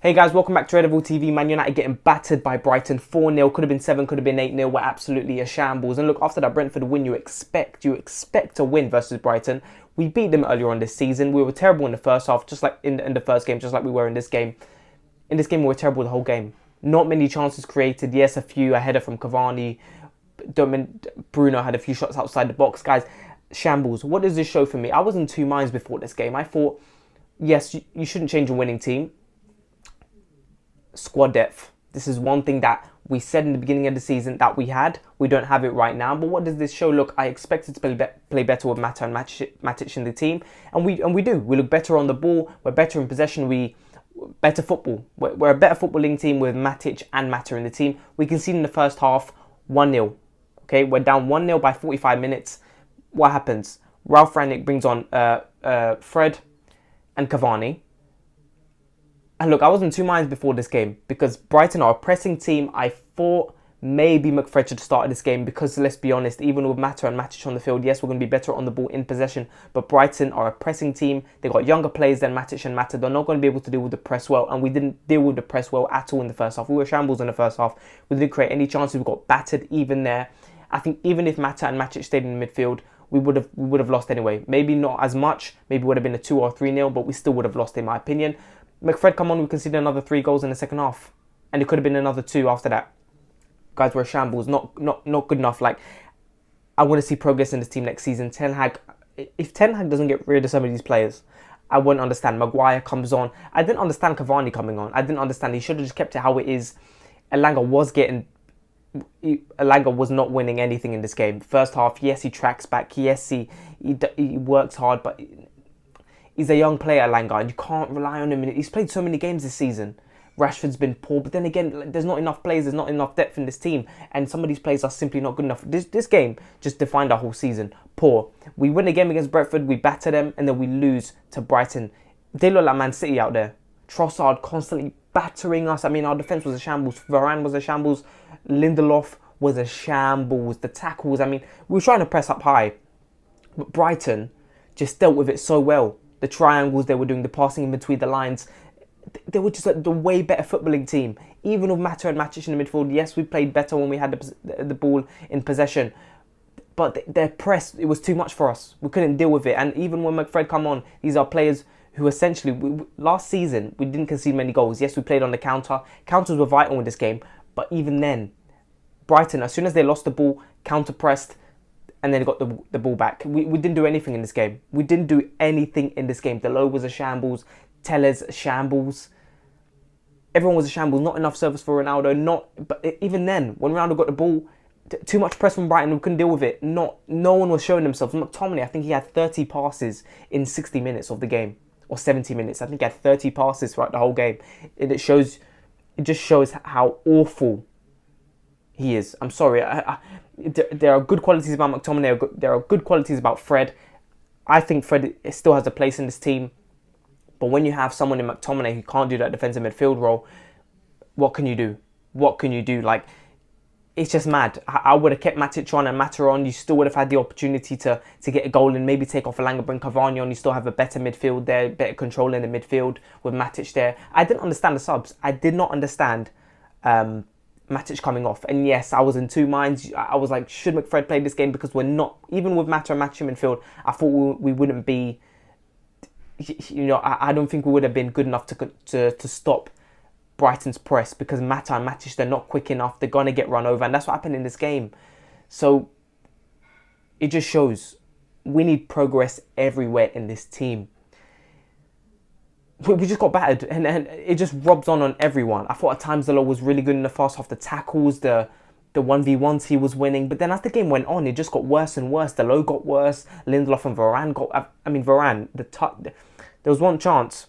Hey guys, welcome back to Red Devil TV. Man United getting battered by Brighton 4-0. Could have been 7, could have been 8-0. We're absolutely a shambles. And look, after that Brentford win, you expect a win versus Brighton. We beat them earlier on this season. We were terrible in the first half, just like in the first game, just like we were in this game. In this game, we were terrible the whole game. Not many chances created. Yes, a few. A header from Cavani. Bruno had a few shots outside the box. Guys, shambles. What does this show for me? I was in two minds before this game. I thought, yes, you shouldn't change a winning team. Squad depth. This is one thing that we said in the beginning of the season that we had. We don't have it right now. But what does this show? Look, I expected to play better with Mata and Matic in the team, and we do. We look better on the ball. We're better in possession. Better football. We're a better footballing team with Matic and Mata in the team. We conceded in the first half 1-0. Okay, we're down 1-0 by 45 minutes. What happens? Ralph Rangnick brings on Fred and Cavani. And look, I was in two minds before this game because Brighton are a pressing team. I thought maybe McFred should have started this game because, let's be honest, even with Mata and Matic on the field, yes, we're going to be better on the ball in possession. But Brighton are a pressing team. They've got younger players than Matic and Mata. They're not going to be able to deal with the press well. And we didn't deal with the press well at all in the first half. We were shambles in the first half. We didn't create any chances. We got battered even there. I think even if Mata and Matic stayed in the midfield, we would have lost anyway. Maybe not as much. Maybe it would have been a 2 or 3-0, but we still would have lost in my opinion. McFred come on, we conceded another 3 goals in the second half. And it could have been another 2 after that. Guys, we're a shambles. Not good enough. Like, I want to see progress in this team next season. If Ten Hag doesn't get rid of some of these players, I wouldn't understand. Maguire comes on. I didn't understand Cavani coming on. I didn't understand. He should have just kept it how it is. Elanga was not winning anything in this game. First half, yes, he tracks back. Yes, he works hard, but he's a young player, Elanga, and you can't rely on him. He's played so many games this season. Rashford's been poor, but then again, there's not enough players, there's not enough depth in this team, and some of these players are simply not good enough. This game just defined our whole season. Poor. We win a game against Brentford, we batter them, and then we lose to Brighton. They look like Man City out there. Trossard constantly battering us. I mean, our defence was a shambles. Varane was a shambles. Lindelof was a shambles. The tackles, I mean, we were trying to press up high, but Brighton just dealt with it so well. The triangles they were doing, the passing in between the lines, they were just like the way better footballing team. Even with Mata and Matic in the midfield, yes, we played better when we had the ball in possession. But their press, it was too much for us. We couldn't deal with it. And even when McFred come on, these are players who essentially, last season, we didn't concede many goals. Yes, we played on the counter. Counters were vital in this game. But even then, Brighton, as soon as they lost the ball, counter-pressed, and then got the ball back. We didn't do anything in this game. We didn't do anything in this game. Delo was a shambles. Tellez, shambles. Everyone was a shambles. Not enough service for Ronaldo. But even then, when Ronaldo got the ball, too much press from Brighton. We couldn't deal with it. No one was showing themselves. McTominay, I think he had 30 passes in 60 minutes of the game. Or 70 minutes. I think he had 30 passes throughout the whole game. It just shows how awful he is. I'm sorry. There are good qualities about McTominay. There are good qualities about Fred. I think Fred still has a place in this team. But when you have someone in McTominay who can't do that defensive midfield role, what can you do? What can you do? Like, it's just mad. I would have kept Matic on and Mata on. You still would have had the opportunity to get a goal and maybe take off Elanga, bring Cavani on. You still have a better midfield there, better control in the midfield with Matic there. I didn't understand the subs. I did not understand Matic coming off. And yes, I was in two minds. I was like, should McFred play this game? Because we're not, even with Mata and Matic in midfield, I thought we wouldn't be, I don't think we would have been good enough to stop Brighton's press because Mata and Matic, they're not quick enough. They're going to get run over. And that's what happened in this game. So it just shows we need progress everywhere in this team. We just got battered and it just rubs on everyone. I thought at times Delo was really good in the first half. The tackles, the 1v1s he was winning. But then as the game went on, it just got worse and worse. Delo got worse. Lindelof and Varane Varane, there was one chance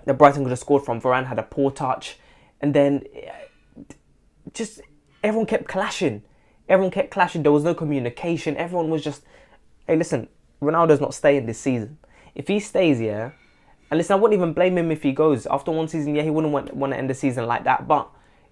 that Brighton could have scored from. Varane had a poor touch. And then just everyone kept clashing. There was no communication. Everyone was just, hey, listen, Ronaldo's not staying this season. If he stays here, and listen, I wouldn't even blame him if he goes. After one season, yeah, he wouldn't want to end the season like that. But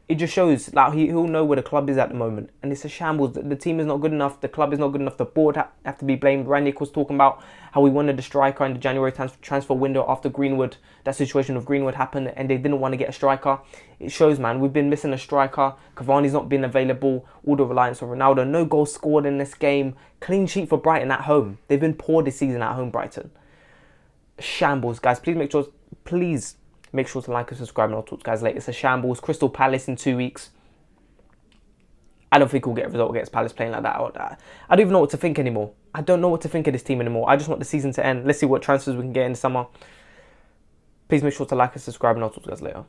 it just shows that he'll know where the club is at the moment, and it's a shambles. The team is not good enough. The club is not good enough. The board have to be blamed. Ranić was talking about how we wanted a striker in the January transfer window after Greenwood. That situation of Greenwood happened, and they didn't want to get a striker. It shows, man. We've been missing a striker. Cavani's not been available. All the reliance on Ronaldo. No goals scored in this game. Clean sheet for Brighton at home. They've been poor this season at home, Brighton. Shambles, guys. Please make sure to like and subscribe, and I'll talk to you guys later. It's a shambles. Crystal Palace in 2 weeks. I don't think we'll get a result against Palace playing like that. I don't even know what to think anymore. I don't know what to think of this team anymore. I just want the season to end. Let's see what transfers we can get in the summer. Please make sure to like and subscribe, and I'll talk to you guys later.